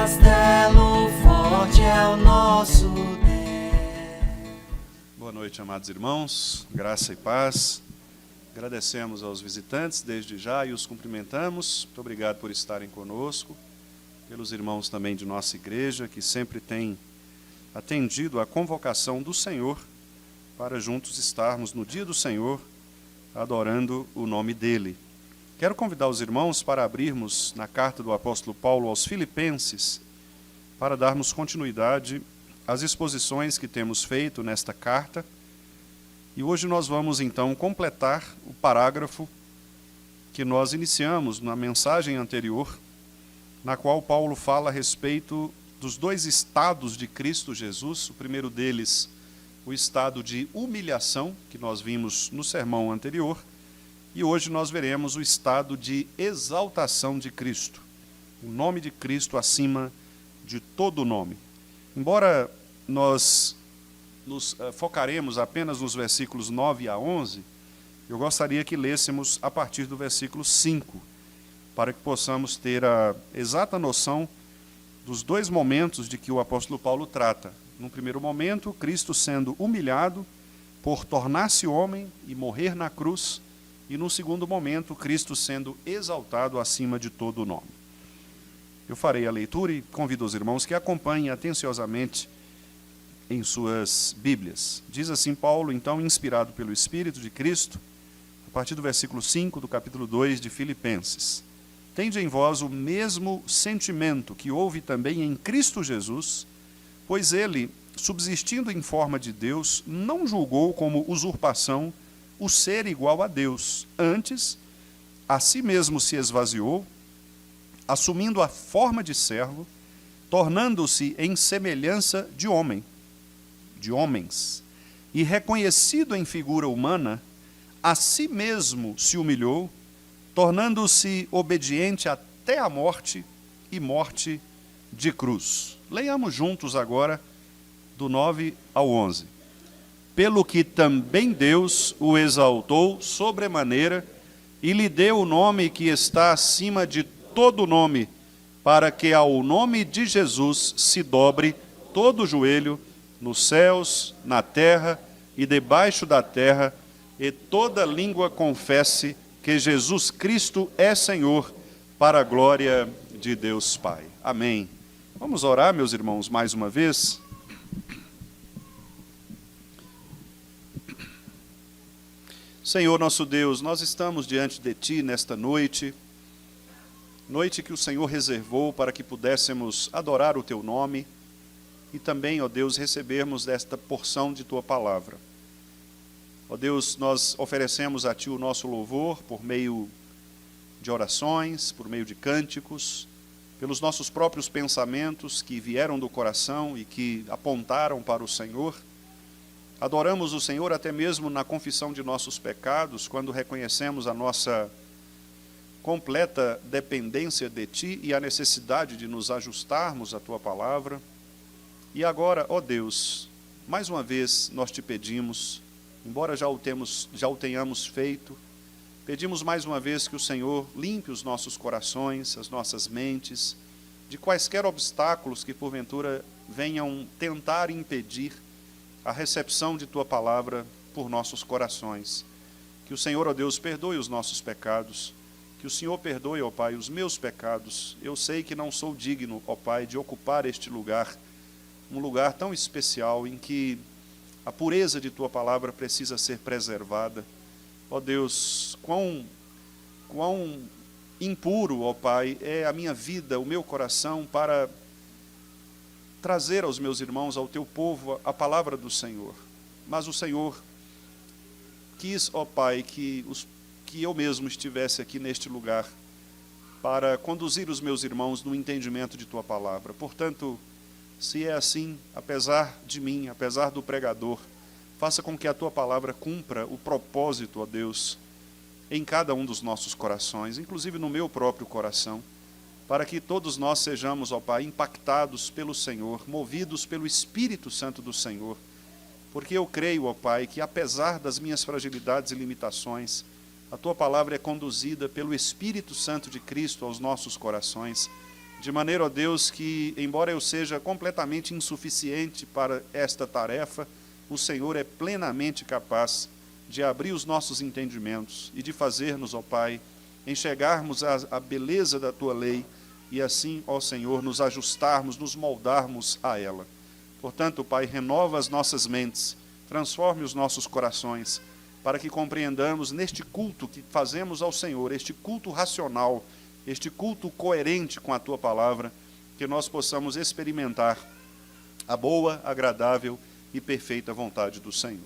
castelo forte é o nosso Deus. Boa noite, amados irmãos, graça e paz. Agradecemos aos visitantes desde já e os cumprimentamos. Muito obrigado por estarem conosco, pelos irmãos também de nossa igreja, que sempre têm atendido à convocação do Senhor para juntos estarmos no dia do Senhor, adorando o nome dEle. Quero convidar os irmãos para abrirmos na carta do apóstolo Paulo aos Filipenses, para darmos continuidade às exposições que temos feito nesta carta. E hoje nós vamos então completar o parágrafo que nós iniciamos na mensagem anterior, na qual Paulo fala a respeito dos dois estados de Cristo Jesus. O primeiro deles, o estado de humilhação, que nós vimos no sermão anterior, e hoje nós veremos o estado de exaltação de Cristo, o nome de Cristo acima de todo nome. Embora nós nos focaremos apenas nos versículos 9 a 11, eu gostaria que lêssemos a partir do versículo 5, para que possamos ter a exata noção dos dois momentos de que o apóstolo Paulo trata. No primeiro momento, Cristo sendo humilhado por tornar-se homem e morrer na cruz, e no segundo momento, Cristo sendo exaltado acima de todo nome. Eu farei a leitura e convido os irmãos que acompanhem atenciosamente em suas Bíblias. Diz assim Paulo, então, inspirado pelo Espírito de Cristo, a partir do versículo 5 do capítulo 2 de Filipenses. Tende em vós o mesmo sentimento que houve também em Cristo Jesus, pois ele, subsistindo em forma de Deus, não julgou como usurpação o ser igual a Deus. Antes, a si mesmo se esvaziou, assumindo a forma de servo, tornando-se em semelhança de homens, e reconhecido em figura humana, a si mesmo se humilhou, tornando-se obediente até a morte e morte de cruz. Leiamos juntos agora do 9 ao 11. Pelo que também Deus o exaltou sobremaneira e lhe deu o nome que está acima de todo nome, para que ao nome de Jesus se dobre todo o joelho, nos céus, na terra e debaixo da terra, e toda língua confesse que Jesus Cristo é Senhor, para a glória de Deus Pai. Amém. Vamos orar, meus irmãos, mais uma vez. Senhor nosso Deus, nós estamos diante de Ti nesta noite, noite que o Senhor reservou para que pudéssemos adorar o Teu nome, e também, ó Deus, recebermos desta porção de Tua palavra. Ó Deus, nós oferecemos a Ti o nosso louvor por meio de orações, por meio de cânticos, pelos nossos próprios pensamentos que vieram do coração e que apontaram para o Senhor. Adoramos o Senhor até mesmo na confissão de nossos pecados, quando reconhecemos a nossa completa dependência de Ti e a necessidade de nos ajustarmos à Tua palavra. E agora, ó Deus, mais uma vez nós Te pedimos, embora já o tenhamos feito, pedimos mais uma vez que o Senhor limpe os nossos corações, as nossas mentes, de quaisquer obstáculos que porventura venham tentar impedir a recepção de Tua palavra por nossos corações. Que o Senhor, ó Deus, perdoe os nossos pecados, que o Senhor perdoe, ó Pai, os meus pecados. Eu sei que não sou digno, ó Pai, de ocupar este lugar, um lugar tão especial em que a pureza de Tua palavra precisa ser preservada. Ó Deus, quão impuro, ó Pai, é a minha vida, o meu coração, para trazer aos meus irmãos, ao Teu povo, a palavra do Senhor. Mas o Senhor quis, ó Pai, que eu mesmo estivesse aqui neste lugar, para conduzir os meus irmãos no entendimento de Tua palavra. Portanto, se é assim, apesar de mim, apesar do pregador, faça com que a Tua palavra cumpra o propósito, ó Deus, em cada um dos nossos corações, inclusive no meu próprio coração, para que todos nós sejamos, ó Pai, impactados pelo Senhor, movidos pelo Espírito Santo do Senhor, porque eu creio, ó Pai, que apesar das minhas fragilidades e limitações, a Tua palavra é conduzida pelo Espírito Santo de Cristo aos nossos corações, de maneira, ó Deus, que, embora eu seja completamente insuficiente para esta tarefa, o Senhor é plenamente capaz de abrir os nossos entendimentos e de fazer-nos, ó Pai, enxergarmos a beleza da Tua lei e assim, ó Senhor, nos ajustarmos, nos moldarmos a ela. Portanto, Pai, renova as nossas mentes, transforme os nossos corações, para que compreendamos neste culto que fazemos ao Senhor, este culto racional, este culto coerente com a Tua palavra, que nós possamos experimentar a boa, agradável e perfeita vontade do Senhor.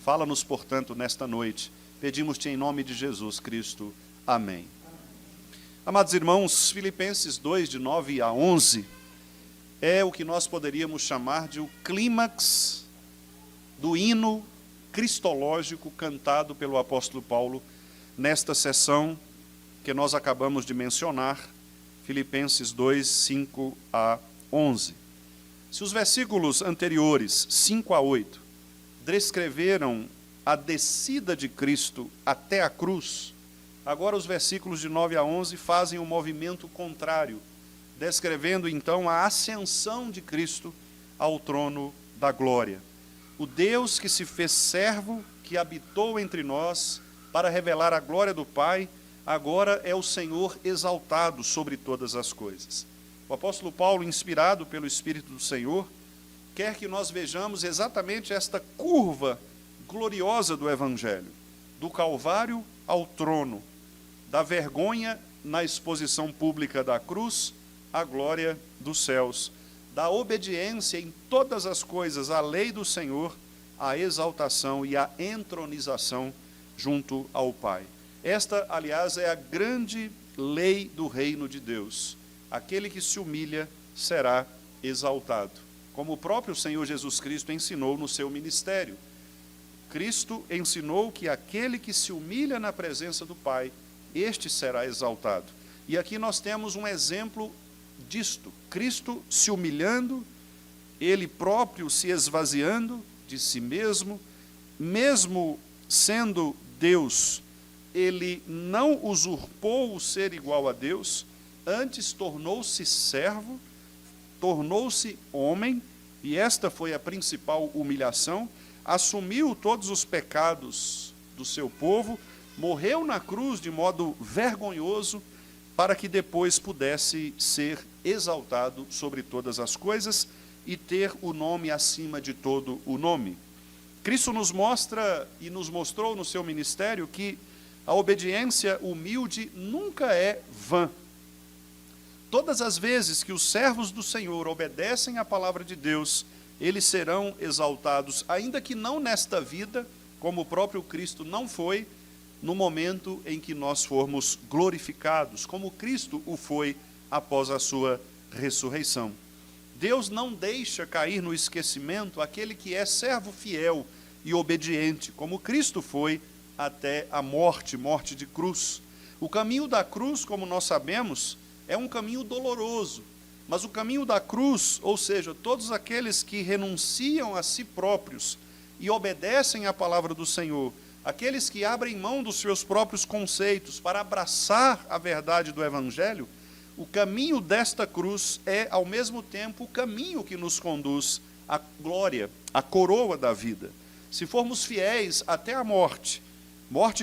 Fala-nos, portanto, nesta noite. Pedimos-te em nome de Jesus Cristo. Amém. Amados irmãos, Filipenses 2, de 9 a 11, é o que nós poderíamos chamar de o clímax do hino cristológico cantado pelo apóstolo Paulo nesta sessão que nós acabamos de mencionar, Filipenses 2, 5 a 11. Se os versículos anteriores, 5 a 8, descreveram a descida de Cristo até a cruz, agora os versículos de 9 a 11 fazem um movimento contrário, descrevendo então a ascensão de Cristo ao trono da glória. O Deus que se fez servo, que habitou entre nós para revelar a glória do Pai, agora é o Senhor exaltado sobre todas as coisas. O apóstolo Paulo, inspirado pelo Espírito do Senhor, quer que nós vejamos exatamente esta curva gloriosa do Evangelho, do Calvário ao trono, da vergonha na exposição pública da cruz à glória dos céus, da obediência em todas as coisas à lei do Senhor, à exaltação e à entronização junto ao Pai. Esta, aliás, é a grande lei do reino de Deus. Aquele que se humilha será exaltado, como o próprio Senhor Jesus Cristo ensinou no seu ministério. Cristo ensinou que aquele que se humilha na presença do Pai, este será exaltado. E aqui nós temos um exemplo disto. Cristo se humilhando, ele próprio se esvaziando de si mesmo, mesmo sendo Deus, ele não usurpou o ser igual a Deus, antes tornou-se servo, tornou-se homem, e esta foi a principal humilhação, assumiu todos os pecados do seu povo, morreu na cruz de modo vergonhoso, para que depois pudesse ser exaltado sobre todas as coisas e ter o nome acima de todo o nome. Cristo nos mostra e nos mostrou no seu ministério que a obediência humilde nunca é vã. Todas as vezes que os servos do Senhor obedecem à palavra de Deus, eles serão exaltados, ainda que não nesta vida, como o próprio Cristo não foi, no momento em que nós formos glorificados, como Cristo o foi após a sua ressurreição. Deus não deixa cair no esquecimento aquele que é servo fiel e obediente, como Cristo foi até a morte de cruz. O caminho da cruz, como nós sabemos, é um caminho doloroso, mas o caminho da cruz, ou seja, todos aqueles que renunciam a si próprios e obedecem à palavra do Senhor, aqueles que abrem mão dos seus próprios conceitos para abraçar a verdade do Evangelho, o caminho desta cruz é, ao mesmo tempo, o caminho que nos conduz à glória, à coroa da vida. Se formos fiéis até a morte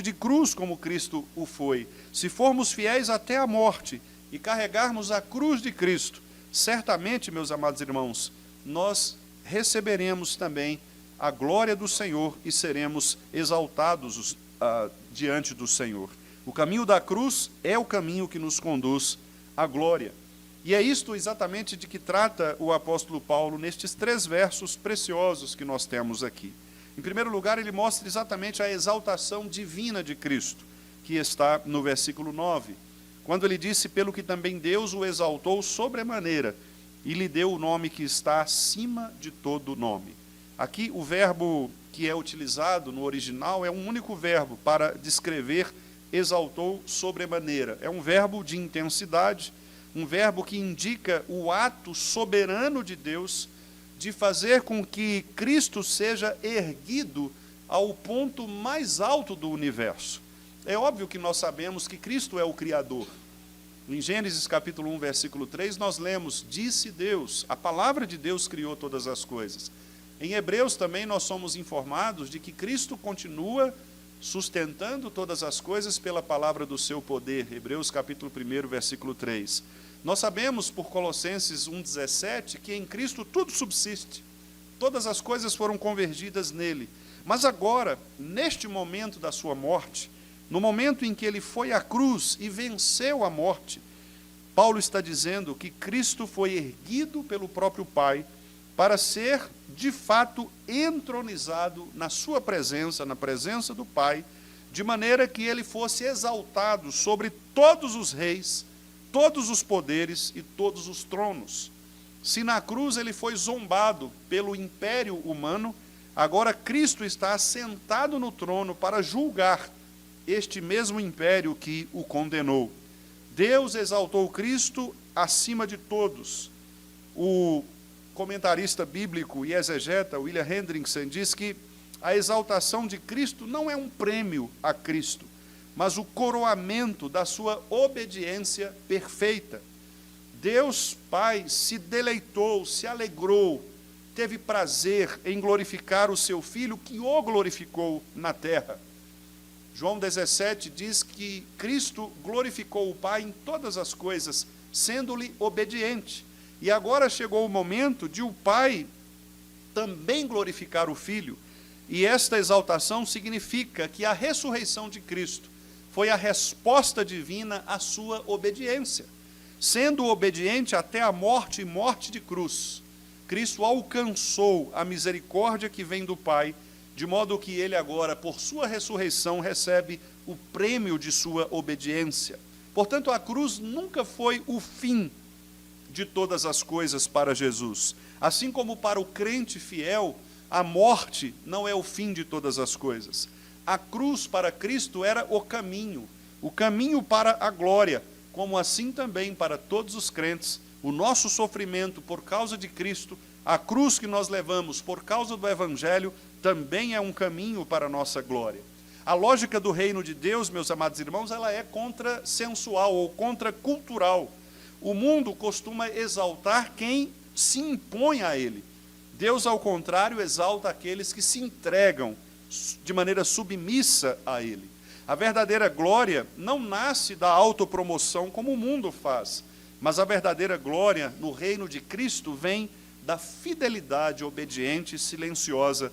de cruz como Cristo o foi, se formos fiéis até a morte e carregarmos a cruz de Cristo, certamente, meus amados irmãos, nós receberemos também a glória do Senhor e seremos exaltados diante do Senhor. O caminho da cruz é o caminho que nos conduz à glória. E é isto exatamente de que trata o apóstolo Paulo nestes 3 versos preciosos que nós temos aqui. Em primeiro lugar, ele mostra exatamente a exaltação divina de Cristo, que está no versículo 9, quando ele disse, pelo que também Deus o exaltou sobremaneira, e lhe deu o nome que está acima de todo nome. Aqui o verbo que é utilizado no original é um único verbo para descrever exaltou sobremaneira. É um verbo de intensidade, um verbo que indica o ato soberano de Deus de fazer com que Cristo seja erguido ao ponto mais alto do universo. É óbvio que nós sabemos que Cristo é o Criador. Em Gênesis capítulo 1, versículo 3, nós lemos: disse Deus, a palavra de Deus criou todas as coisas. Em Hebreus também nós somos informados de que Cristo continua sustentando todas as coisas pela palavra do seu poder. Hebreus capítulo 1, versículo 3. Nós sabemos por Colossenses 1,17 que em Cristo tudo subsiste. Todas as coisas foram convergidas nele. Mas agora, neste momento da sua morte, no momento em que ele foi à cruz e venceu a morte, Paulo está dizendo que Cristo foi erguido pelo próprio Pai para ser, de fato, entronizado na sua presença, na presença do Pai, de maneira que ele fosse exaltado sobre todos os reis, todos os poderes e todos os tronos. Se na cruz ele foi zombado pelo império humano, agora Cristo está assentado no trono para julgar este mesmo império que o condenou. Deus exaltou Cristo acima de todos. O comentarista bíblico e exegeta William Hendrickson diz que a exaltação de Cristo não é um prêmio a Cristo, mas o coroamento da sua obediência perfeita. Deus Pai se deleitou, se alegrou, teve prazer em glorificar o seu Filho, que o glorificou na terra. João 17 diz que Cristo glorificou o Pai em todas as coisas, sendo-lhe obediente. E agora chegou o momento de o Pai também glorificar o Filho. E esta exaltação significa que a ressurreição de Cristo foi a resposta divina à sua obediência. Sendo obediente até a morte e morte de cruz, Cristo alcançou a misericórdia que vem do Pai, de modo que ele agora, por sua ressurreição, recebe o prêmio de sua obediência. Portanto, a cruz nunca foi o fim de todas as coisas para Jesus. Assim como para o crente fiel, a morte não é o fim de todas as coisas. A cruz para Cristo era o caminho para a glória, como assim também para todos os crentes, o nosso sofrimento por causa de Cristo, a cruz que nós levamos por causa do Evangelho, também é um caminho para a nossa glória. A lógica do reino de Deus, meus amados irmãos, ela é contrassensual ou contracultural. O mundo costuma exaltar quem se impõe a ele. Deus, ao contrário, exalta aqueles que se entregam de maneira submissa a ele. A verdadeira glória não nasce da autopromoção como o mundo faz, mas a verdadeira glória no reino de Cristo vem da fidelidade obediente e silenciosa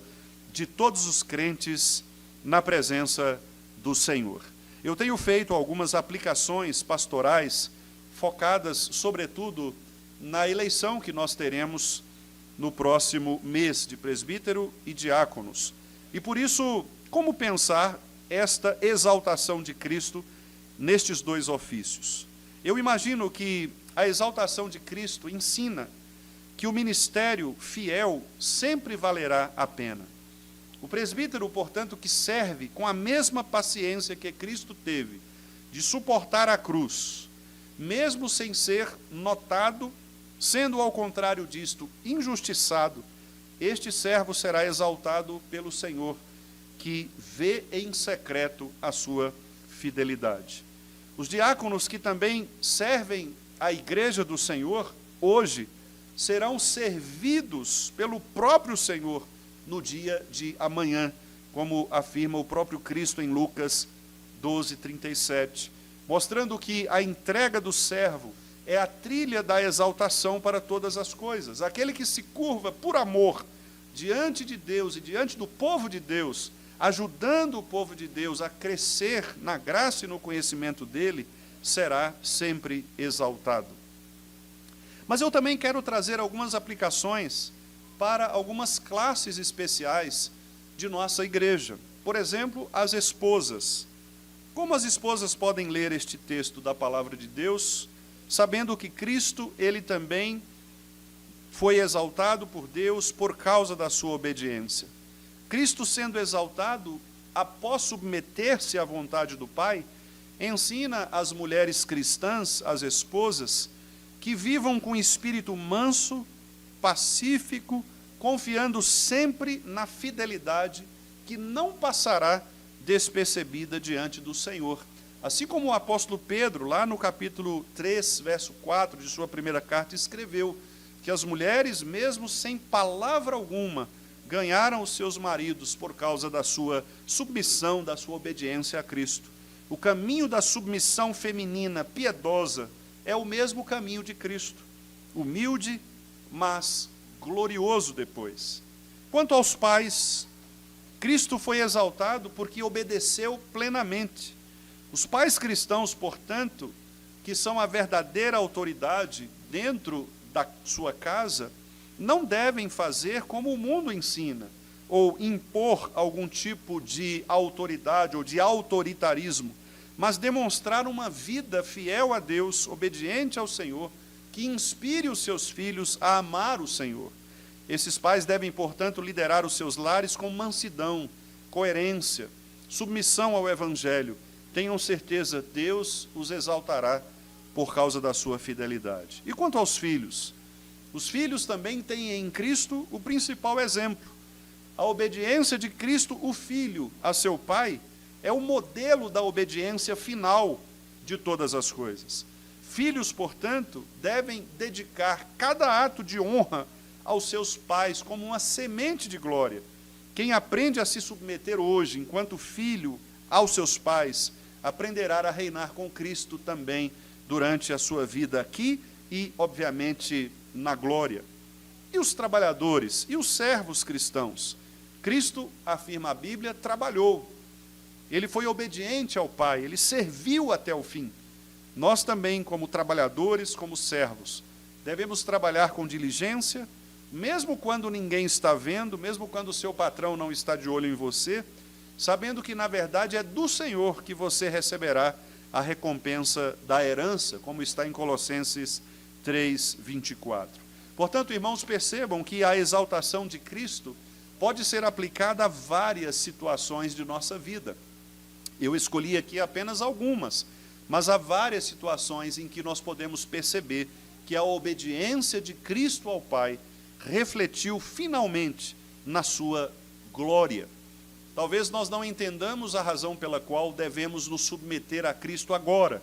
de todos os crentes na presença do Senhor. Eu tenho feito algumas aplicações pastorais focadas, sobretudo, na eleição que nós teremos no próximo mês de presbítero e diáconos. E por isso, como pensar esta exaltação de Cristo nestes dois ofícios? Eu imagino que a exaltação de Cristo ensina que o ministério fiel sempre valerá a pena. O presbítero, portanto, que serve com a mesma paciência que Cristo teve de suportar a cruz, mesmo sem ser notado, sendo ao contrário disto injustiçado, este servo será exaltado pelo Senhor, que vê em secreto a sua fidelidade. Os diáconos que também servem a igreja do Senhor, hoje, serão servidos pelo próprio Senhor no dia de amanhã, como afirma o próprio Cristo em Lucas 12:37, mostrando que a entrega do servo é a trilha da exaltação para todas as coisas. Aquele que se curva por amor diante de Deus e diante do povo de Deus, ajudando o povo de Deus a crescer na graça e no conhecimento dele, será sempre exaltado. Mas eu também quero trazer algumas aplicações para algumas classes especiais de nossa igreja. Por exemplo, as esposas. Como as esposas podem ler este texto da palavra de Deus, sabendo que Cristo, ele também foi exaltado por Deus por causa da sua obediência? Cristo, sendo exaltado, após submeter-se à vontade do Pai, ensina às mulheres cristãs, às esposas, que vivam com espírito manso, pacífico, confiando sempre na fidelidade que não passará despercebida diante do Senhor. Assim como o apóstolo Pedro, lá no capítulo 3, verso 4 de sua primeira carta, escreveu que as mulheres, mesmo sem palavra alguma, ganharam os seus maridos por causa da sua submissão, da sua obediência a Cristo. O caminho da submissão feminina piedosa é o mesmo caminho de Cristo, humilde, mas glorioso depois. Quanto aos pais, Cristo foi exaltado porque obedeceu plenamente. Os pais cristãos, portanto, que são a verdadeira autoridade dentro da sua casa, não devem fazer como o mundo ensina, ou impor algum tipo de autoridade ou de autoritarismo, mas demonstrar uma vida fiel a Deus, obediente ao Senhor, que inspire os seus filhos a amar o Senhor. Esses pais devem, portanto, liderar os seus lares com mansidão, coerência, submissão ao Evangelho. Tenham certeza, Deus os exaltará por causa da sua fidelidade. E quanto aos filhos? Os filhos também têm em Cristo o principal exemplo. A obediência de Cristo, o Filho, a seu Pai, é o modelo da obediência final de todas as coisas. Filhos, portanto, devem dedicar cada ato de honra aos seus pais como uma semente de glória. Quem aprende a se submeter hoje, enquanto filho, aos seus pais, aprenderá a reinar com Cristo também durante a sua vida aqui e, obviamente, na glória. E os trabalhadores e os servos cristãos? Cristo, afirma a Bíblia, trabalhou. Ele foi obediente ao Pai, ele serviu até o fim. Nós também, como trabalhadores, como servos, devemos trabalhar com diligência, mesmo quando ninguém está vendo, mesmo quando o seu patrão não está de olho em você, sabendo que, na verdade, é do Senhor que você receberá a recompensa da herança, como está em Colossenses 3, 24. Portanto, irmãos, percebam que a exaltação de Cristo pode ser aplicada a várias situações de nossa vida. Eu escolhi aqui apenas algumas, mas há várias situações em que nós podemos perceber que a obediência de Cristo ao Pai refletiu finalmente na sua glória. Talvez nós não entendamos a razão pela qual devemos nos submeter a Cristo agora.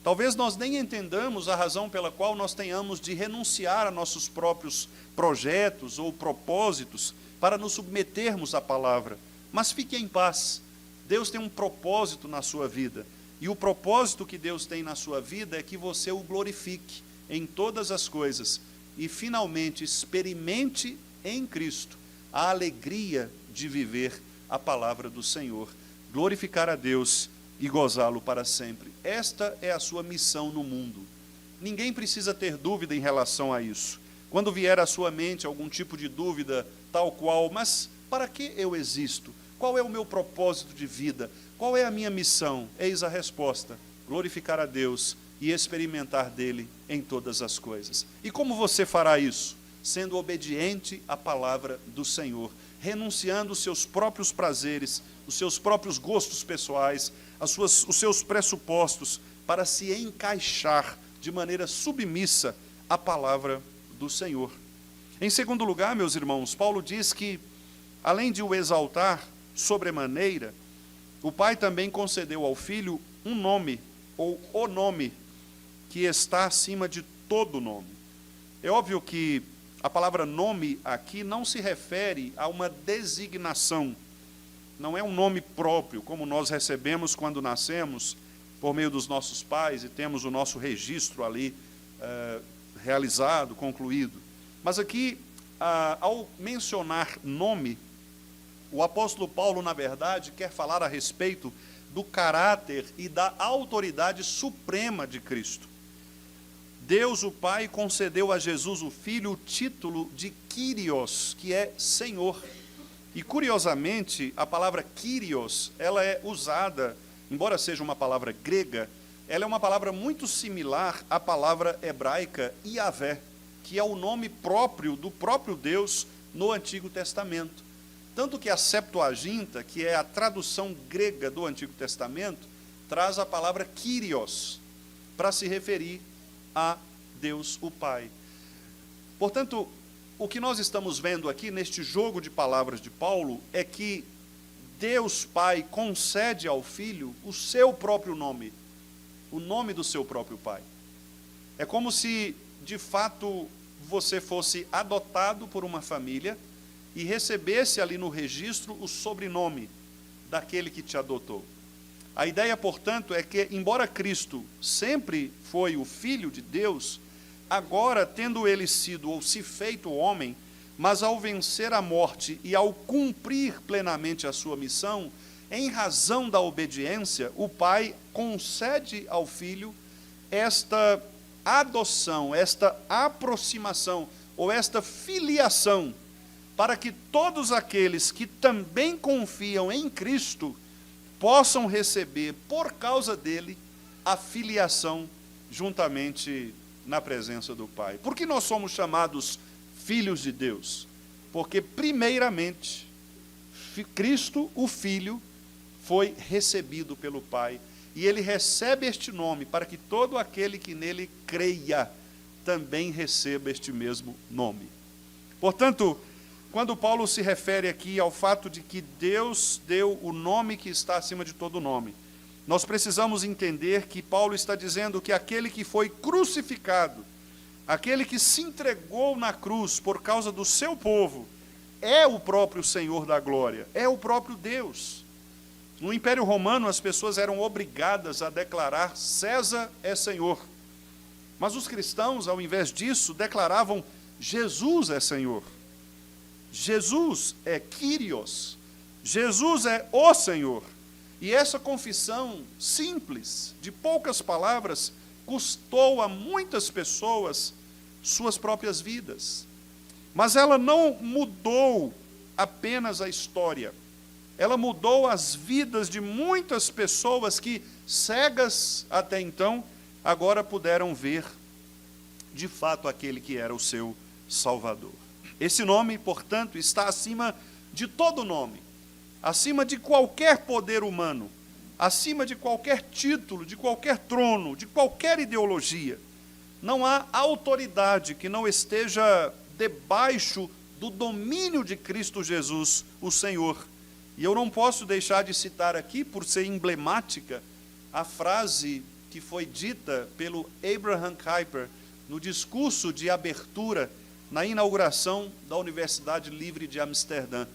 Talvez nós nem entendamos a razão pela qual nós tenhamos de renunciar a nossos próprios projetos ou propósitos para nos submetermos à palavra. Mas fique em paz. Deus tem um propósito na sua vida. E o propósito que Deus tem na sua vida é que você o glorifique em todas as coisas e finalmente experimente em Cristo a alegria de viver a palavra do Senhor, glorificar a Deus e gozá-lo para sempre. Esta é a sua missão no mundo. Ninguém precisa ter dúvida em relação a isso. Quando vier à sua mente algum tipo de dúvida tal qual, mas para que eu existo? Qual é o meu propósito de vida? Qual é a minha missão? Eis a resposta: glorificar a Deus e experimentar dele em todas as coisas. E como você fará isso? Sendo obediente à palavra do Senhor, renunciando os seus próprios prazeres, os seus próprios gostos pessoais, os seus pressupostos, para se encaixar de maneira submissa à palavra do Senhor. Em segundo lugar, meus irmãos, Paulo diz que, além de o exaltar sobremaneira, o Pai também concedeu ao Filho um nome, ou o nome, que está acima de todo nome. É óbvio que a palavra nome aqui não se refere a uma designação, não é um nome próprio, como nós recebemos quando nascemos, por meio dos nossos pais, e temos o nosso registro ali realizado, concluído. Mas aqui, ao mencionar nome, o apóstolo Paulo, na verdade, quer falar a respeito do caráter e da autoridade suprema de Cristo. Deus, o Pai, concedeu a Jesus, o Filho, o título de Kyrios, que é Senhor. E, curiosamente, a palavra Kyrios, ela é usada, embora seja uma palavra grega, ela é uma palavra muito similar à palavra hebraica Yahvé, que é o nome próprio do próprio Deus no Antigo Testamento. Tanto que a Septuaginta, que é a tradução grega do Antigo Testamento, traz a palavra Kyrios, para se referir a Deus o Pai. Portanto, o que nós estamos vendo aqui neste jogo de palavras de Paulo é que Deus Pai concede ao Filho o seu próprio nome, o nome do seu próprio Pai. É como se, de fato, você fosse adotado por uma família e recebesse ali no registro o sobrenome daquele que te adotou. A ideia, portanto, é que, embora Cristo sempre foi o Filho de Deus, agora, tendo ele sido ou se feito homem, mas ao vencer a morte e ao cumprir plenamente a sua missão, em razão da obediência, o Pai concede ao Filho esta adoção, esta aproximação, ou esta filiação, para que todos aqueles que também confiam em Cristo possam receber, por causa dele, a filiação juntamente na presença do Pai. Por que nós somos chamados filhos de Deus? Porque, primeiramente, Cristo, o Filho, foi recebido pelo Pai, e ele recebe este nome para que todo aquele que nele creia também receba este mesmo nome. Portanto, quando Paulo se refere aqui ao fato de que Deus deu o nome que está acima de todo nome, nós precisamos entender que Paulo está dizendo que aquele que foi crucificado, aquele que se entregou na cruz por causa do seu povo, é o próprio Senhor da glória, é o próprio Deus. No Império Romano, as pessoas eram obrigadas a declarar César é Senhor. Mas os cristãos, ao invés disso, declaravam Jesus é Senhor. Jesus é Kyrios. Jesus é o Senhor. E essa confissão simples, de poucas palavras, custou a muitas pessoas suas próprias vidas. Mas ela não mudou apenas a história. Ela mudou as vidas de muitas pessoas que, cegas até então, agora puderam ver, de fato, aquele que era o seu Salvador. Esse nome, portanto, está acima de todo nome, acima de qualquer poder humano, acima de qualquer título, de qualquer trono, de qualquer ideologia. Não há autoridade que não esteja debaixo do domínio de Cristo Jesus, o Senhor. E eu não posso deixar de citar aqui, por ser emblemática, a frase que foi dita pelo Abraham Kuyper no discurso de abertura na inauguração da Universidade Livre de Amsterdã,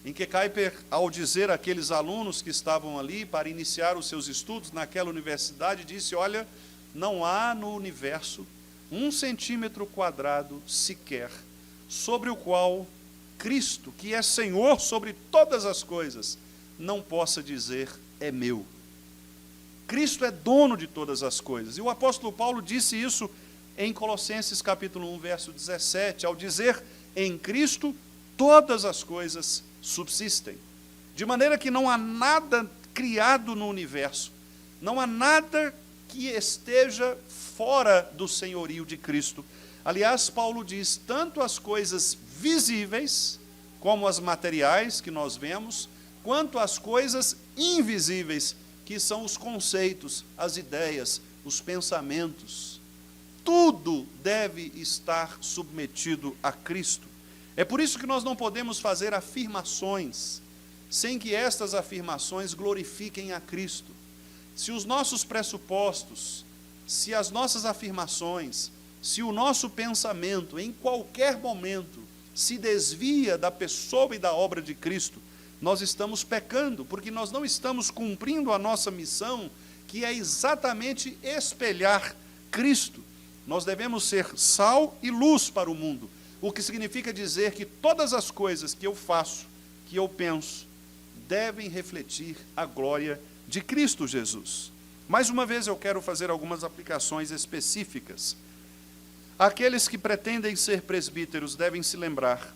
em que Kuyper, ao dizer àqueles alunos que estavam ali para iniciar os seus estudos naquela universidade, disse: olha, não há no universo 1 centímetro quadrado sequer sobre o qual Cristo, que é Senhor sobre todas as coisas, não possa dizer é meu. Cristo é dono de todas as coisas. E o apóstolo Paulo disse isso em Colossenses capítulo 1, verso 17, ao dizer: em Cristo todas as coisas subsistem. De maneira que não há nada criado no universo, não há nada que esteja fora do senhorio de Cristo. Aliás, Paulo diz, tanto as coisas visíveis, como as materiais que nós vemos, quanto as coisas invisíveis, que são os conceitos, as ideias, os pensamentos. Tudo deve estar submetido a Cristo. É por isso que nós não podemos fazer afirmações sem que estas afirmações glorifiquem a Cristo. Se os nossos pressupostos, se as nossas afirmações, se o nosso pensamento, em qualquer momento, se desvia da pessoa e da obra de Cristo, nós estamos pecando, porque nós não estamos cumprindo a nossa missão, que é exatamente espelhar Cristo. Nós devemos ser sal e luz para o mundo, o que significa dizer que todas as coisas que eu faço, que eu penso, devem refletir a glória de Cristo Jesus. Mais uma vez eu quero fazer algumas aplicações específicas. Aqueles que pretendem ser presbíteros devem se lembrar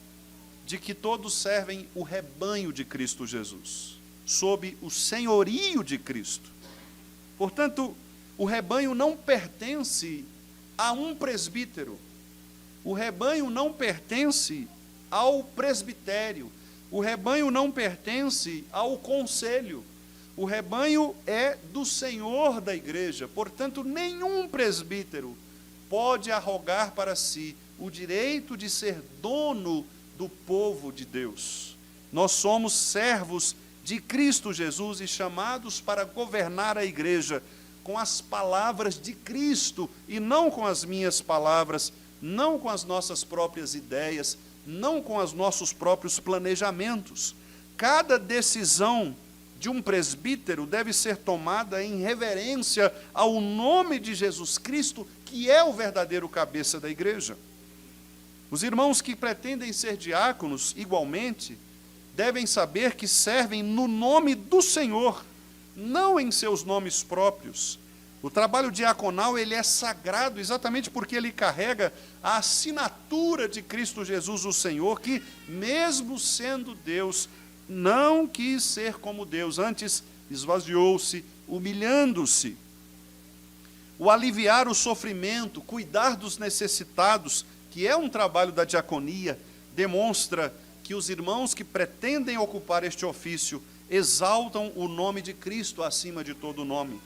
de que todos servem o rebanho de Cristo Jesus, sob o senhorio de Cristo. Portanto, o rebanho não pertence a um presbítero, o rebanho não pertence ao presbitério, o rebanho não pertence ao conselho, o rebanho é do Senhor da igreja. Portanto, nenhum presbítero pode arrogar para si o direito de ser dono do povo de Deus. Nós somos servos de Cristo Jesus e chamados para governar a igreja com as palavras de Cristo e não com as minhas palavras, não com as nossas próprias ideias, não com os nossos próprios planejamentos. Cada decisão de um presbítero deve ser tomada em reverência ao nome de Jesus Cristo, que é o verdadeiro cabeça da igreja. Os irmãos que pretendem ser diáconos, igualmente, devem saber que servem no nome do Senhor, não em seus nomes próprios. O trabalho diaconal, ele é sagrado exatamente porque ele carrega a assinatura de Cristo Jesus, o Senhor, que, mesmo sendo Deus, não quis ser como Deus, antes esvaziou-se, humilhando-se. O aliviar o sofrimento, cuidar dos necessitados, que é um trabalho da diaconia, demonstra que os irmãos que pretendem ocupar este ofício exaltam o nome de Cristo acima de todo nome.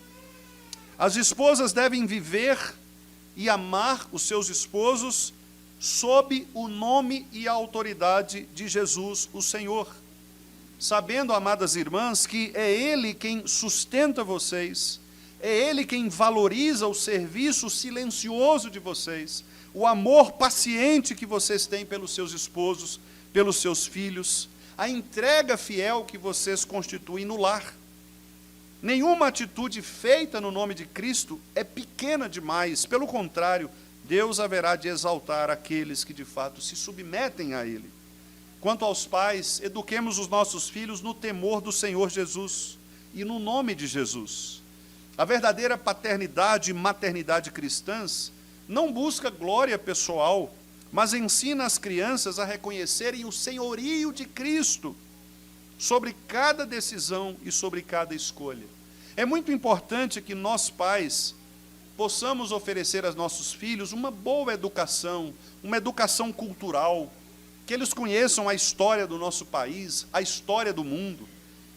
As esposas devem viver e amar os seus esposos sob o nome e a autoridade de Jesus, o Senhor. Sabendo, amadas irmãs, que é Ele quem sustenta vocês, é Ele quem valoriza o serviço silencioso de vocês, o amor paciente que vocês têm pelos seus esposos, pelos seus filhos, a entrega fiel que vocês constituem no lar. Nenhuma atitude feita no nome de Cristo é pequena demais, pelo contrário, Deus haverá de exaltar aqueles que de fato se submetem a Ele. Quanto aos pais, eduquemos os nossos filhos no temor do Senhor Jesus e no nome de Jesus. A verdadeira paternidade e maternidade cristãs não busca glória pessoal, mas ensina as crianças a reconhecerem o senhorio de Cristo sobre cada decisão e sobre cada escolha. É muito importante que nós, pais, possamos oferecer aos nossos filhos uma boa educação, uma educação cultural, que eles conheçam a história do nosso país, a história do mundo,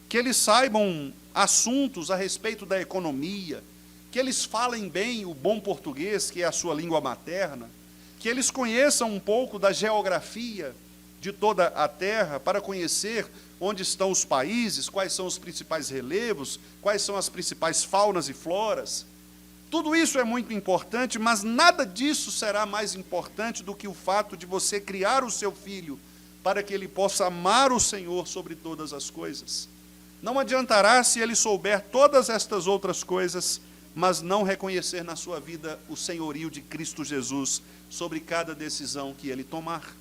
que eles saibam assuntos a respeito da economia, que eles falem bem o bom português, que é a sua língua materna, que eles conheçam um pouco da geografia de toda a terra, para conhecer onde estão os países, quais são os principais relevos, quais são as principais faunas e floras. Tudo isso é muito importante, mas nada disso será mais importante do que o fato de você criar o seu filho para que ele possa amar o Senhor sobre todas as coisas. Não adiantará se ele souber todas estas outras coisas, mas não reconhecer na sua vida o senhorio de Cristo Jesus sobre cada decisão que ele tomar.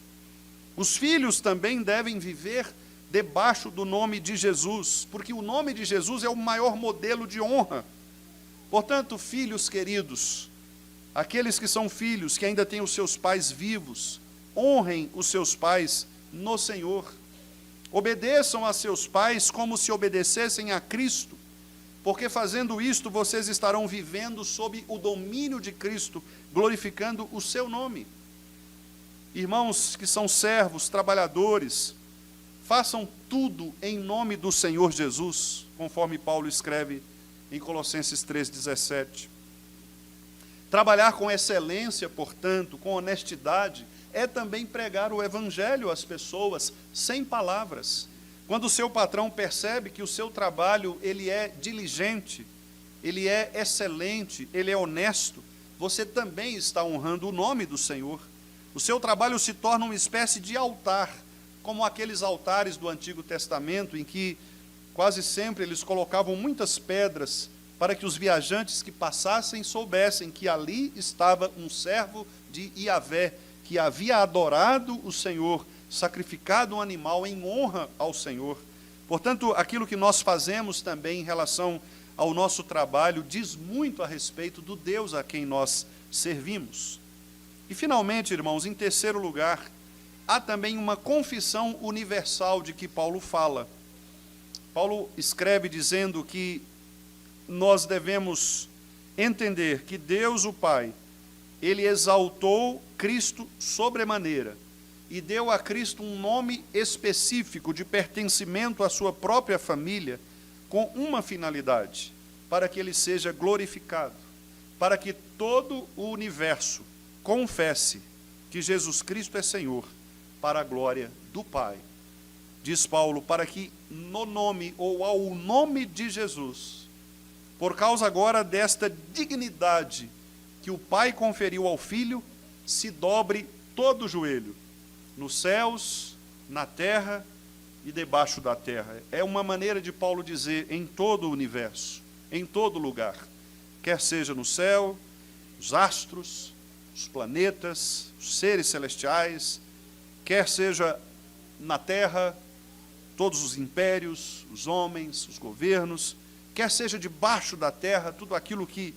Os filhos também devem viver debaixo do nome de Jesus, porque o nome de Jesus é o maior modelo de honra. Portanto, filhos queridos, aqueles que são filhos, que ainda têm os seus pais vivos, honrem os seus pais no Senhor. Obedeçam a seus pais como se obedecessem a Cristo, porque fazendo isto, vocês estarão vivendo sob o domínio de Cristo, glorificando o seu nome. Irmãos que são servos, trabalhadores, façam tudo em nome do Senhor Jesus, conforme Paulo escreve em Colossenses 3,17. Trabalhar com excelência, portanto, com honestidade, é também pregar o Evangelho às pessoas, sem palavras. Quando o seu patrão percebe que o seu trabalho ele é diligente, ele é excelente, ele é honesto, você também está honrando o nome do Senhor. O seu trabalho se torna uma espécie de altar, como aqueles altares do Antigo Testamento, em que quase sempre eles colocavam muitas pedras para que os viajantes que passassem soubessem que ali estava um servo de Iavé, que havia adorado o Senhor, sacrificado um animal em honra ao Senhor. Portanto, aquilo que nós fazemos também em relação ao nosso trabalho diz muito a respeito do Deus a quem nós servimos. E, finalmente, irmãos, em terceiro lugar, há também uma confissão universal de que Paulo fala. Paulo escreve dizendo que nós devemos entender que Deus, o Pai, ele exaltou Cristo sobremaneira e deu a Cristo um nome específico de pertencimento à sua própria família, com uma finalidade: para que ele seja glorificado, para que todo o universo confesse que Jesus Cristo é Senhor, para a glória do Pai. diz Paulo, para que no nome ou ao nome de Jesus, por causa agora desta dignidade que o Pai conferiu ao Filho, se dobre todo o joelho, nos céus, na terra e debaixo da terra. É uma maneira de Paulo dizer em todo o universo, em todo lugar, quer seja no céu, os astros, os planetas, os seres celestiais, quer seja na terra, todos os impérios, os homens, os governos, quer seja debaixo da terra, tudo aquilo que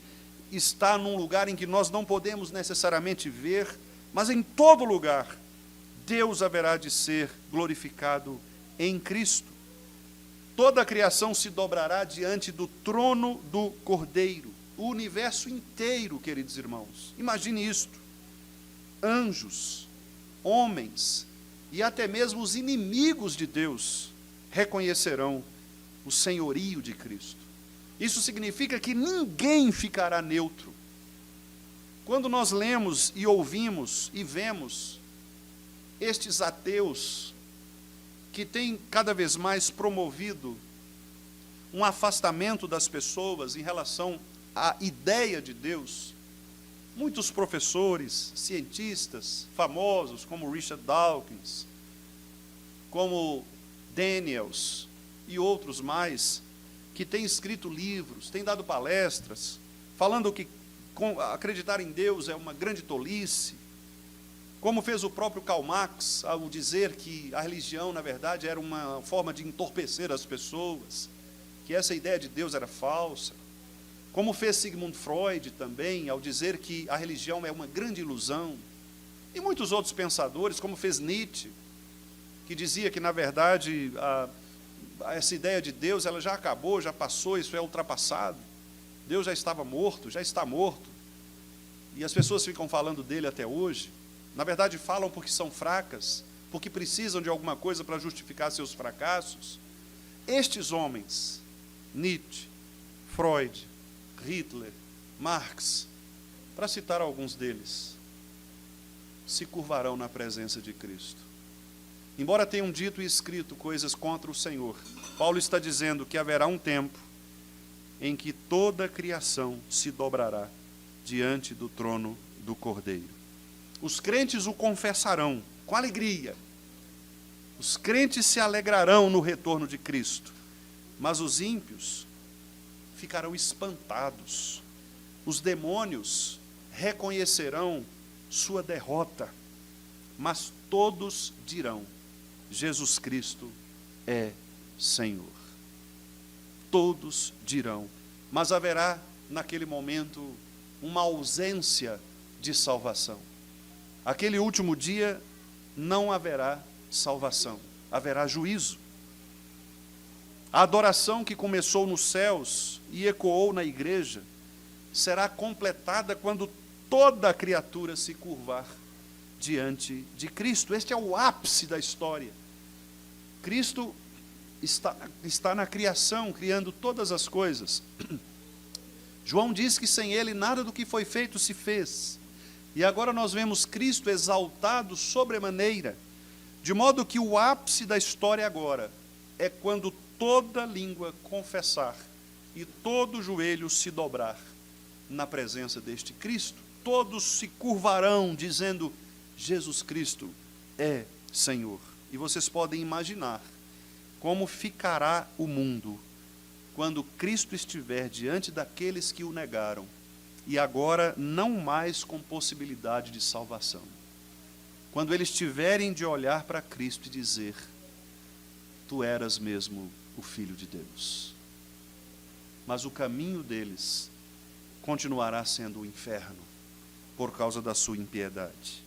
está num lugar em que nós não podemos necessariamente ver, mas em todo lugar, Deus haverá de ser glorificado em Cristo. Toda a criação se dobrará diante do trono do Cordeiro. O universo inteiro, queridos irmãos. Imagine isto. Anjos, homens e até mesmo os inimigos de Deus reconhecerão o senhorio de Cristo. Isso significa que ninguém ficará neutro. Quando nós lemos e ouvimos e vemos estes ateus que têm cada vez mais promovido um afastamento das pessoas em relação à ideia de Deus, muitos professores, cientistas famosos, como Richard Dawkins, como Daniels e outros mais, que têm escrito livros, têm dado palestras, falando que acreditar em Deus é uma grande tolice, como fez o próprio Karl Marx, ao dizer que a religião, na verdade, era uma forma de entorpecer as pessoas, que essa ideia de Deus era falsa. Como fez Sigmund Freud também, ao dizer que a religião é uma grande ilusão. E muitos outros pensadores, como fez Nietzsche, que dizia que, na verdade, essa ideia de Deus ela já acabou, já passou, isso é ultrapassado. Deus já estava morto, já está morto. E as pessoas ficam falando dele até hoje. Na verdade, falam porque são fracas, porque precisam de alguma coisa para justificar seus fracassos. Estes homens, Nietzsche, Freud, Hitler, Marx, para citar alguns deles, se curvarão na presença de Cristo. Embora tenham dito e escrito coisas contra o Senhor, Paulo está dizendo que haverá um tempo em que toda a criação se dobrará diante do trono do Cordeiro. Os crentes o confessarão com alegria. Os crentes se alegrarão no retorno de Cristo, mas os ímpios ficarão espantados. Os demônios reconhecerão sua derrota, mas todos dirão: Jesus Cristo é Senhor. Todos dirão, mas haverá naquele momento uma ausência de salvação. Aquele último dia não haverá salvação, haverá juízo. A adoração que começou nos céus e ecoou na igreja será completada quando toda a criatura se curvar diante de Cristo. Este é o ápice da história. Cristo está na criação, criando todas as coisas. João diz que sem ele nada do que foi feito se fez. E agora nós vemos Cristo exaltado sobremaneira, de modo que o ápice da história agora é quando toda língua confessar e todo joelho se dobrar na presença deste Cristo. Todos se curvarão dizendo: Jesus Cristo é Senhor. E vocês podem imaginar como ficará o mundo quando Cristo estiver diante daqueles que o negaram, e agora não mais com possibilidade de salvação. Quando eles tiverem de olhar para Cristo e dizer: tu eras mesmo o Filho de Deus. Mas o caminho deles continuará sendo o inferno, por causa da sua impiedade.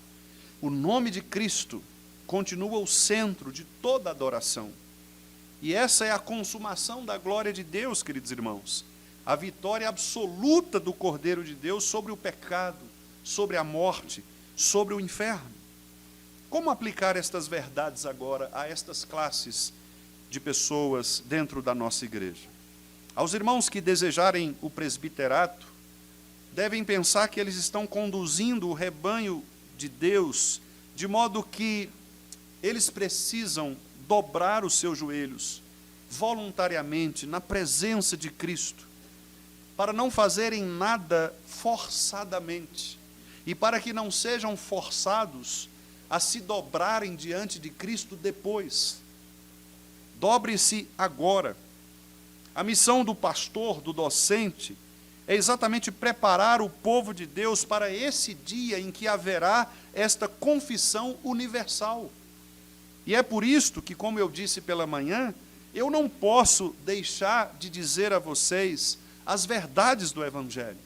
O nome de Cristo continua o centro de toda adoração. E essa é a consumação da glória de Deus, queridos irmãos. A vitória absoluta do Cordeiro de Deus sobre o pecado, sobre a morte, sobre o inferno. Como aplicar estas verdades agora a estas classes de pessoas dentro da nossa igreja? Aos irmãos que desejarem o presbiterato, devem pensar que eles estão conduzindo o rebanho de Deus, de modo que eles precisam dobrar os seus joelhos voluntariamente na presença de Cristo, para não fazerem nada forçadamente e para que não sejam forçados a se dobrarem diante de Cristo depois. Dobre-se agora. A missão do pastor, do docente, é exatamente preparar o povo de Deus para esse dia em que haverá esta confissão universal. E é por isto que, como eu disse pela manhã, eu não posso deixar de dizer a vocês as verdades do Evangelho.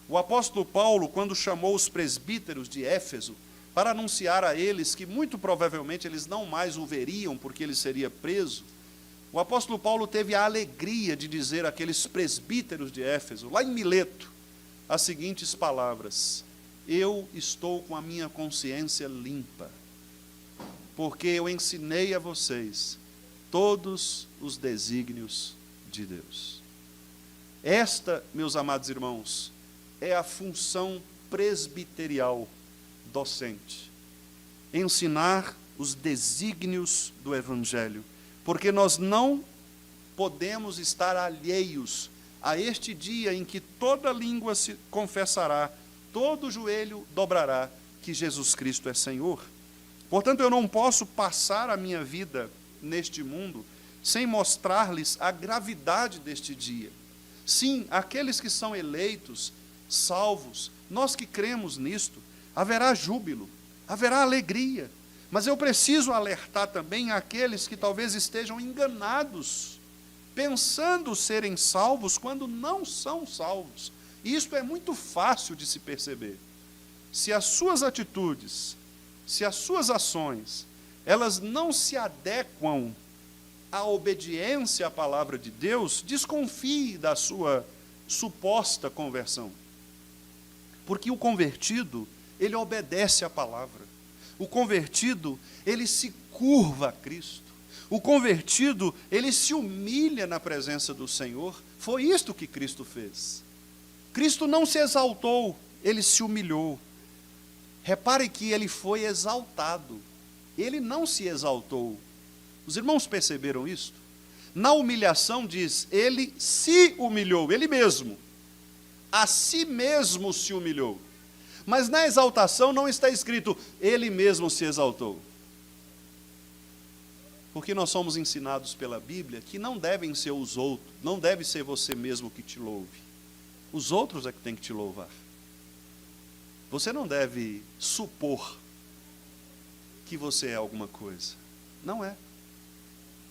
O apóstolo Paulo, quando chamou os presbíteros de Éfeso, para anunciar a eles que muito provavelmente eles não mais o veriam porque ele seria preso, o apóstolo Paulo teve a alegria de dizer àqueles presbíteros de Éfeso, lá em Mileto, as seguintes palavras: eu estou com a minha consciência limpa, porque eu ensinei a vocês todos os desígnios de Deus. Esta, meus amados irmãos, é a função presbiterial docente. Ensinar os desígnios do Evangelho, porque nós não podemos estar alheios a este dia em que toda língua se confessará, todo joelho dobrará que Jesus Cristo é Senhor. Portanto, eu não posso passar a minha vida neste mundo sem mostrar-lhes a gravidade deste dia. Sim, aqueles que são eleitos, salvos, nós que cremos nisto, haverá júbilo, haverá alegria, mas eu preciso alertar também aqueles que talvez estejam enganados, pensando serem salvos quando não são salvos. E isto é muito fácil de se perceber. Se as suas atitudes, se as suas ações, elas não se adequam à obediência à palavra de Deus, desconfie da sua suposta conversão. Porque o convertido, ele obedece à palavra. O convertido, ele se curva a Cristo. O convertido, ele se humilha na presença do Senhor. Foi isto que Cristo fez. Cristo não se exaltou, ele se humilhou. Repare que ele foi exaltado. Ele não se exaltou. Os irmãos perceberam isto? Na humilhação diz, ele se humilhou, ele mesmo. A si mesmo se humilhou. Mas na exaltação não está escrito, ele mesmo se exaltou. Porque nós somos ensinados pela Bíblia que não devem ser os outros, não deve ser você mesmo que te louve. Os outros é que tem que te louvar. Você não deve supor que você é alguma coisa. Não é.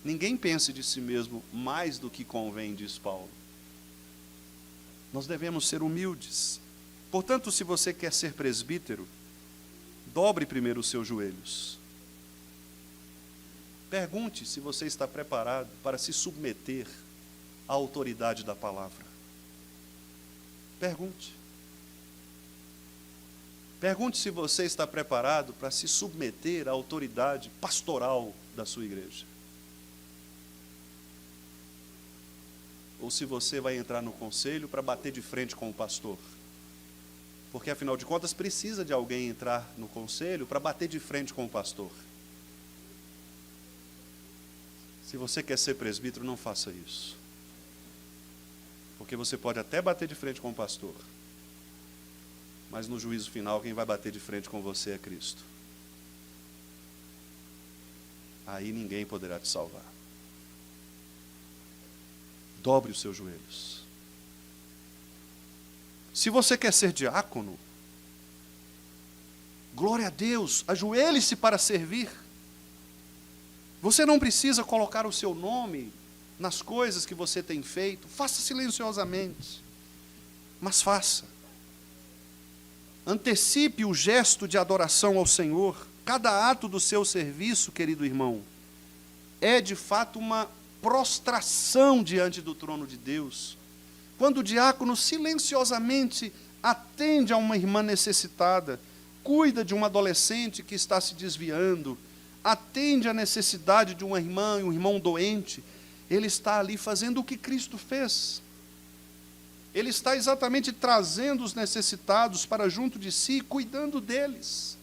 Ninguém pense de si mesmo mais do que convém, diz Paulo. Nós devemos ser humildes. Portanto, se você quer ser presbítero, dobre primeiro os seus joelhos. Pergunte se você está preparado para se submeter à autoridade da palavra. Pergunte. Pergunte se você está preparado para se submeter à autoridade pastoral da sua igreja. Ou se você vai entrar no conselho para bater de frente com o pastor. Porque, afinal de contas, precisa de alguém entrar no conselho para bater de frente com o pastor. Se você quer ser presbítero, não faça isso. Porque você pode até bater de frente com o pastor, mas no juízo final, quem vai bater de frente com você é Cristo. Aí ninguém poderá te salvar. Dobre os seus joelhos. Se você quer ser diácono, glória a Deus, ajoelhe-se para servir. Você não precisa colocar o seu nome nas coisas que você tem feito, faça silenciosamente, mas faça. Antecipe o gesto de adoração ao Senhor. Cada ato do seu serviço, querido irmão, é de fato uma prostração diante do trono de Deus. Quando o diácono silenciosamente atende a uma irmã necessitada, cuida de um adolescente que está se desviando, atende à necessidade de uma irmã e um irmão doente, ele está ali fazendo o que Cristo fez. Ele está exatamente trazendo os necessitados para junto de si, cuidando deles.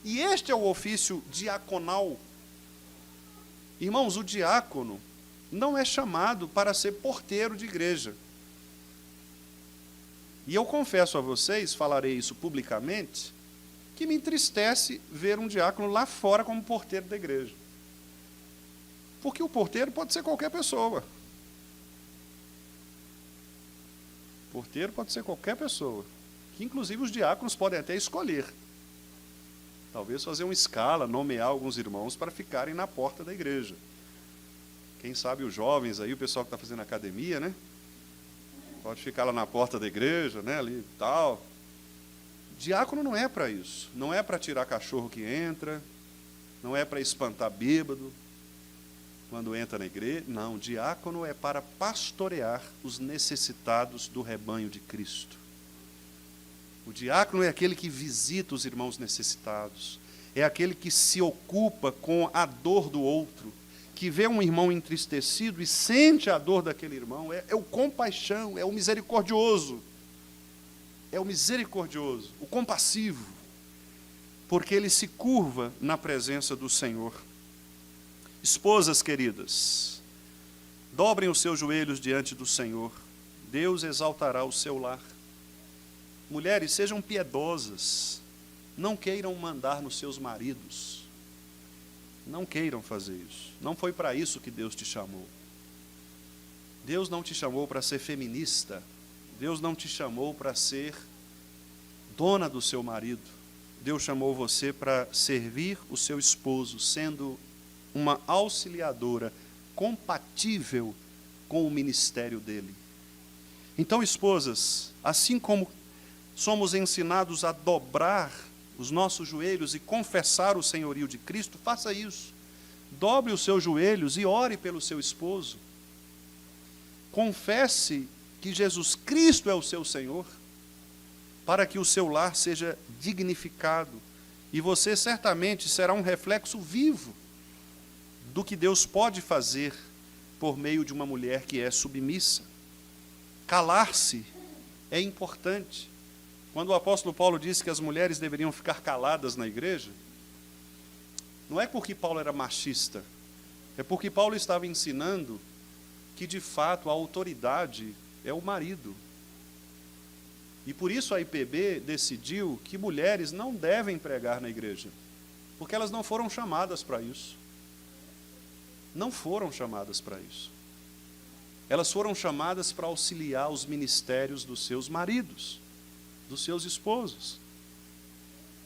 E este é o ofício diaconal. Irmãos, o diácono não é chamado para ser porteiro de igreja. E eu confesso a vocês, falarei isso publicamente, que me entristece ver um diácono lá fora como porteiro da igreja. Porque o porteiro pode ser qualquer pessoa. Porteiro pode ser qualquer pessoa. Que inclusive os diáconos podem até escolher. Talvez fazer uma escala, nomear alguns irmãos para ficarem na porta da igreja. Quem sabe os jovens aí, o pessoal que está fazendo academia, né? Pode ficar lá na porta da igreja, né? Ali e tal. Diácono não é para isso. Não é para tirar cachorro que entra. Não é para espantar bêbado quando entra na igreja. Não, diácono é para pastorear os necessitados do rebanho de Cristo. O diácono é aquele que visita os irmãos necessitados. É aquele que se ocupa com a dor do outro, que vê um irmão entristecido e sente a dor daquele irmão. É o compaixão, é o misericordioso. É o misericordioso, o compassivo, porque ele se curva na presença do Senhor. Esposas queridas, dobrem os seus joelhos diante do Senhor. Deus exaltará o seu lar. Mulheres, sejam piedosas. Não queiram mandar nos seus maridos. Não queiram fazer isso. Não foi para isso que Deus te chamou. Deus não te chamou para ser feminista. Deus não te chamou para ser dona do seu marido. Deus chamou você para servir o seu esposo, sendo uma auxiliadora compatível com o ministério dele. Então, esposas, assim como somos ensinados a dobrar os nossos joelhos e confessar o senhorio de Cristo, faça isso. Dobre os seus joelhos e ore pelo seu esposo. Confesse que Jesus Cristo é o seu Senhor, para que o seu lar seja dignificado, e você certamente será um reflexo vivo do que Deus pode fazer por meio de uma mulher que é submissa. Calar-se é importante. Quando o apóstolo Paulo disse que as mulheres deveriam ficar caladas na igreja, não é porque Paulo era machista, é porque Paulo estava ensinando que, de fato, a autoridade é o marido. E por isso a IPB decidiu que mulheres não devem pregar na igreja, porque elas não foram chamadas para isso. Não foram chamadas para isso. Elas foram chamadas para auxiliar os ministérios dos seus maridos, dos seus esposos.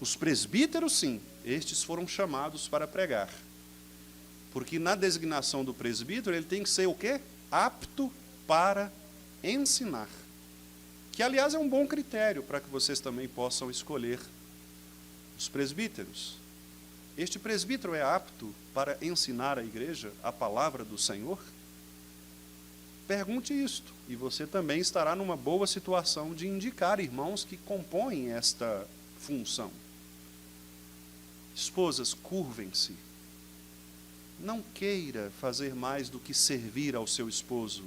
Os presbíteros, sim, estes foram chamados para pregar. Porque na designação do presbítero, ele tem que ser o quê? Apto para ensinar. Que, aliás, é um bom critério para que vocês também possam escolher os presbíteros. Este presbítero é apto para ensinar a igreja a palavra do Senhor? Pergunte isto, e você também estará numa boa situação de indicar irmãos que compõem esta função. Esposas, curvem-se. Não queira fazer mais do que servir ao seu esposo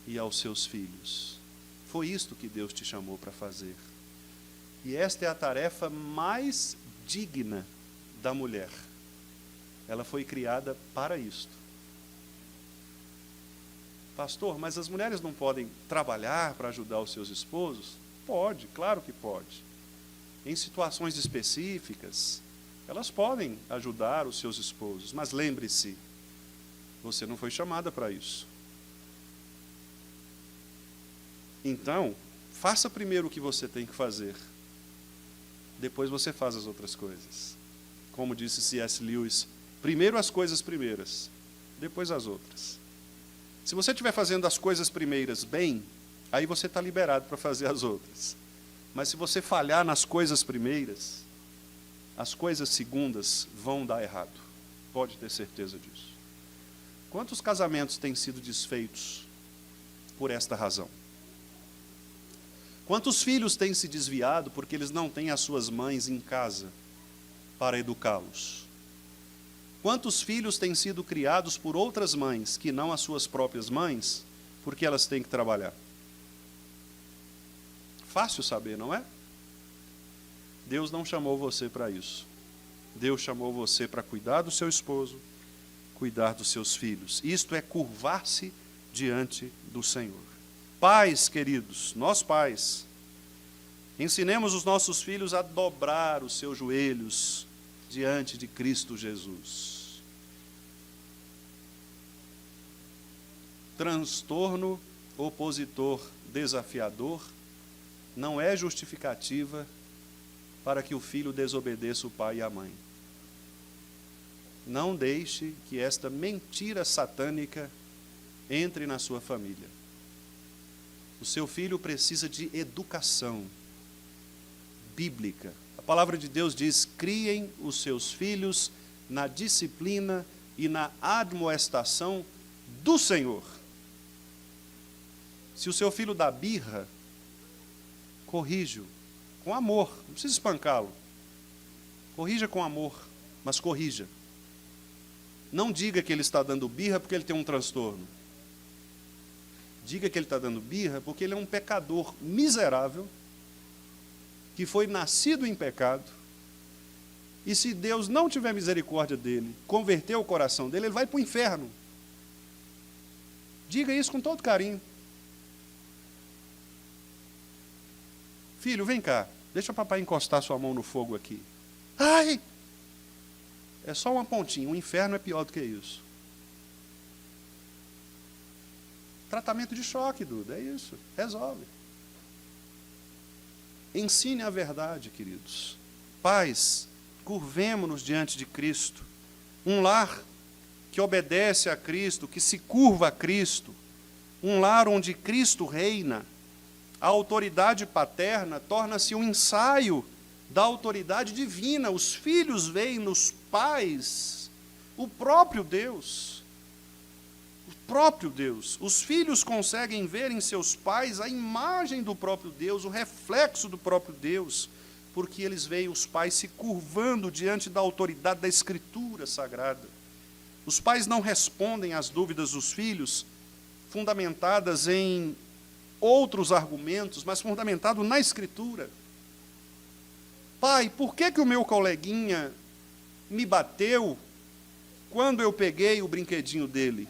e aos seus filhos. Foi isto que Deus te chamou para fazer. E esta é a tarefa mais digna da mulher. Ela foi criada para isto. Pastor, mas as mulheres não podem trabalhar para ajudar os seus esposos? Pode, claro que pode. Em situações específicas, elas podem ajudar os seus esposos, mas lembre-se, você não foi chamada para isso. Então, faça primeiro o que você tem que fazer. Depois você faz as outras coisas. Como disse C.S. Lewis, primeiro as coisas primeiras, depois as outras. Se você estiver fazendo as coisas primeiras bem, aí você está liberado para fazer as outras. Mas se você falhar nas coisas primeiras, as coisas segundas vão dar errado. Pode ter certeza disso. Quantos casamentos têm sido desfeitos por esta razão? Quantos filhos têm se desviado porque eles não têm as suas mães em casa para educá-los? Quantos filhos têm sido criados por outras mães que não as suas próprias mães, porque elas têm que trabalhar? Fácil saber, não é? Deus não chamou você para isso. Deus chamou você para cuidar do seu esposo cuidar dos seus filhos. Isto é curvar-se diante do Senhor. Pais, queridos, nós pais, ensinemos os nossos filhos a dobrar os seus joelhos diante de Cristo Jesus. Transtorno opositor desafiador não é justificativa para que o filho desobedeça o pai e a mãe. Não deixe que esta mentira satânica entre na sua família. O seu filho precisa de educação bíblica. A palavra de Deus diz: criem os seus filhos na disciplina e na admoestação do Senhor. Se o seu filho dá birra, corrija-o com amor, não precisa espancá-lo. Corrija com amor, mas corrija. Não diga que ele está dando birra porque ele tem um transtorno. Diga que ele está dando birra porque ele é um pecador miserável, que foi nascido em pecado, e se Deus não tiver misericórdia dele, converter o coração dele, ele vai para o inferno. Diga isso com todo carinho. Filho, vem cá, deixa o papai encostar sua mão no fogo aqui. Ai! É só uma pontinha, o inferno é pior do que isso. Tratamento de choque, Duda, é isso, resolve. Ensine a verdade, queridos. Pais, curvemo-nos diante de Cristo. Um lar que obedece a Cristo, que se curva a Cristo. Um lar onde Cristo reina. A autoridade paterna torna-se um ensaio da autoridade divina. Os filhos veem nos pais o próprio Deus. O próprio Deus. Os filhos conseguem ver em seus pais a imagem do próprio Deus, o reflexo do próprio Deus, porque eles veem os pais se curvando diante da autoridade da Escritura Sagrada. Os pais não respondem às dúvidas dos filhos, fundamentadas em outros argumentos, mas fundamentado na Escritura. Pai, por que o meu coleguinha me bateu quando eu peguei o brinquedinho dele?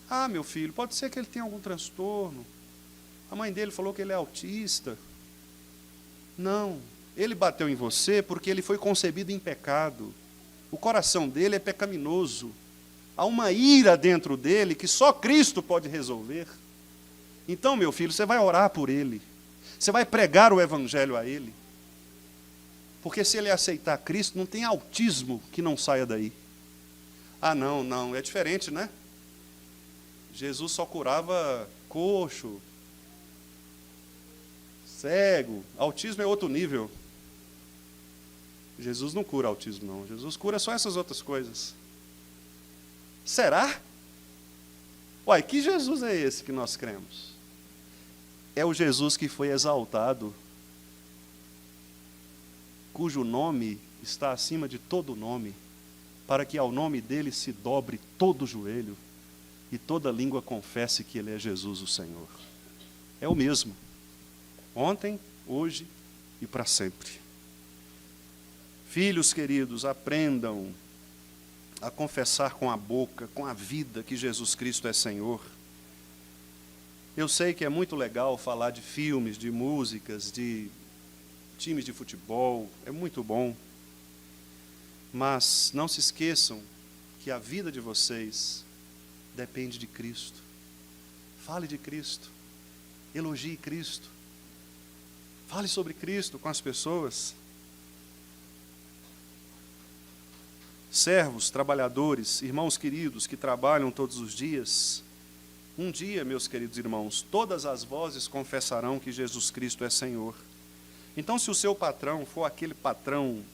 Ah, meu filho, pode ser que ele tenha algum transtorno. A mãe dele falou que ele é autista. Não, ele bateu em você porque ele foi concebido em pecado. O coração dele é pecaminoso. Há uma ira dentro dele que só Cristo pode resolver. Então, meu filho, você vai orar por ele. Você vai pregar o evangelho a ele. Porque se ele aceitar Cristo, não tem autismo que não saia daí. Ah, não, é diferente, né? Jesus só curava coxo, cego. Autismo é outro nível. Jesus não cura autismo, não. Jesus cura só essas outras coisas. Será? Uai, que Jesus é esse que nós cremos? É o Jesus que foi exaltado, cujo nome está acima de todo nome, para que ao nome dele se dobre todo o joelho e toda língua confesse que ele é Jesus o Senhor. É o mesmo, ontem, hoje e para sempre. Filhos queridos, aprendam a confessar com a boca, com a vida, que Jesus Cristo é Senhor. Eu sei que é muito legal falar de filmes, de músicas, de times de futebol, é muito bom. Mas não se esqueçam que a vida de vocês depende de Cristo. Fale de Cristo, elogie Cristo, fale sobre Cristo com as pessoas. Servos, trabalhadores, irmãos queridos que trabalham todos os dias, um dia, meus queridos irmãos, todas as vozes confessarão que Jesus Cristo é Senhor. Então, se o seu patrão for aquele patrão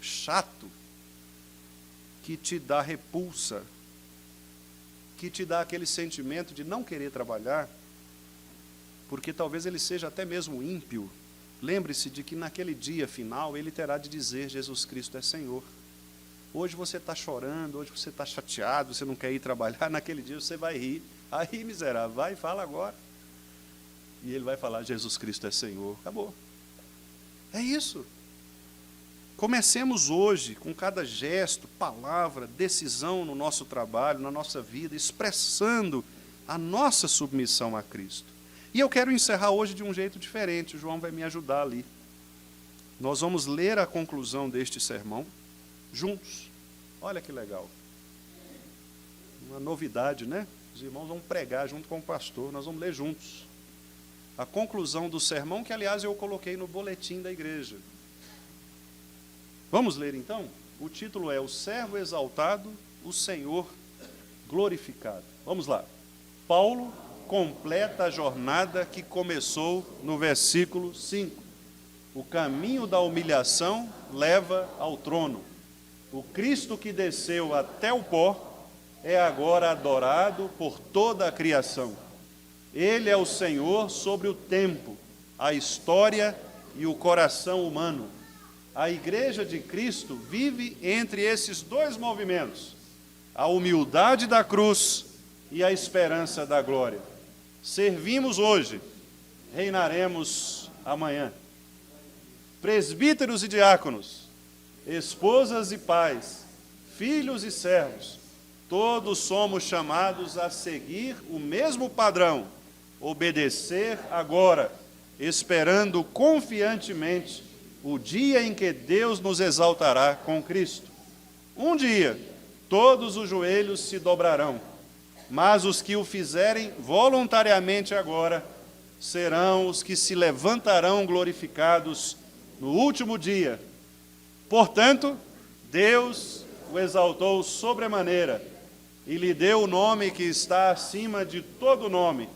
chato, que te dá repulsa, que te dá aquele sentimento de não querer trabalhar, porque talvez ele seja até mesmo ímpio, lembre-se de que naquele dia final ele terá de dizer: Jesus Cristo é Senhor. Hoje você está chorando, hoje você está chateado, você não quer ir trabalhar, naquele dia você vai rir. Aí, miserável, vai e fala agora. E ele vai falar: Jesus Cristo é Senhor. Acabou. É isso. comecemos hoje, com cada gesto, palavra, decisão no nosso trabalho, na nossa vida, expressando a nossa submissão a Cristo. E eu quero encerrar hoje de um jeito diferente, o João vai me ajudar ali. Nós vamos ler a conclusão deste sermão juntos. Olha que legal. Uma novidade, né? Os irmãos vão pregar junto com o pastor, nós vamos ler juntos. A conclusão do sermão, que aliás eu coloquei no boletim da igreja. Vamos ler então? O título é O Servo Exaltado, o Senhor Glorificado. Vamos lá. Paulo completa a jornada que começou no versículo 5. O caminho da humilhação leva ao trono. O Cristo que desceu até o pó é agora adorado por toda a criação. Ele é o Senhor sobre o tempo, a história e o coração humano. A Igreja de Cristo vive entre esses dois movimentos, a humildade da cruz e a esperança da glória. Servimos hoje, reinaremos amanhã. Presbíteros e diáconos, esposas e pais, filhos e servos, todos somos chamados a seguir o mesmo padrão, obedecer agora, esperando confiantemente o dia em que Deus nos exaltará com Cristo. Um dia, todos os joelhos se dobrarão, mas os que o fizerem voluntariamente agora serão os que se levantarão glorificados no último dia. Portanto, Deus o exaltou sobremaneira e lhe deu o nome que está acima de todo nome,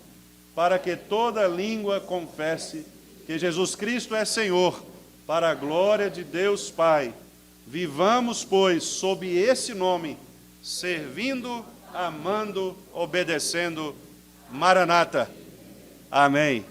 para que toda língua confesse que Jesus Cristo é Senhor, para a glória de Deus Pai. Vivamos, pois, sob esse nome, servindo, amando, obedecendo. Maranata. Amém.